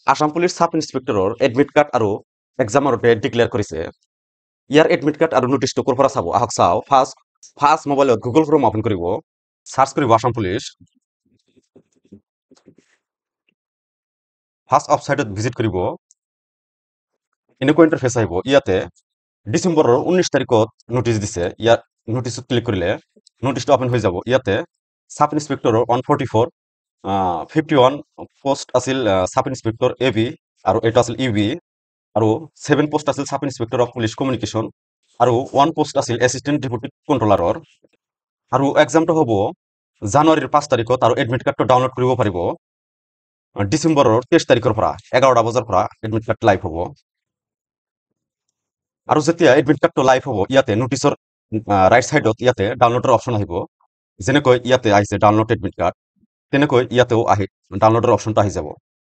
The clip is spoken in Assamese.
আসাম পুলিচ সাব ইন্সপেক্টৰৰ এডমিট কাৰ্ড আৰু এক্সামৰ ডেট ডিক্লেয়াৰ কৰিছে। ইয়াৰ এডমিট কাৰ্ড আৰু নোটিছটো ক'ৰ পৰা চাব আহক চাওঁ। ফাৰ্ষ্ট মোবাইলত গুগল ক্ৰম অ'পেন কৰিব, চাৰ্চ কৰিব আসাম পুলিচ। ফাৰ্ষ্ট ৱেবছাইটত ভিজিট কৰিব, এনেকুৱা ইণ্টাৰফেচ আহিব। ইয়াতে ডিচেম্বৰৰ 19 তাৰিখত নোটিছ দিছে। ইয়াত নোটিছত ক্লিক কৰিলে নোটিছটো অ'পেন হৈ যাব। ইয়াতে সাব ইন্সপেক্টৰৰ 144 51 পোষ্ট আছিল সাব ইন্সপেক্টৰ এ বি আৰু এইটো আছিল ইউ বি আৰু 7 পোষ্ট আছিল sub inspector of police communication আৰু 1 পোষ্ট আছিল এছিষ্টেণ্ট ডেপুটি কণ্ট্ৰলাৰৰ। আৰু এক্সামটো হ'ব জানুৱাৰীৰ 5 তাৰিখত আৰু এডমিট কাৰ্ডটো ডাউনলোড কৰিব পাৰিব ডিচেম্বৰৰ 23 তাৰিখৰ পৰা 11টা বজাৰ পৰা এডমিট কাৰ্ড লাইভ হ'ব। আৰু যেতিয়া এডমিট কাৰ্ডটো লাইভ হ'ব ইয়াতে নোটিছৰ ৰাইট চাইডত ইয়াতে ডাউনলোডৰ অপশ্যন আহিব। যেনেকৈ ইয়াতে আহিছে ডাউনলোড এডমিট কাৰ্ড, তেনেকৈ ইয়াতেও ডাউনলোডৰ অপশ্যনটো আহি যাব।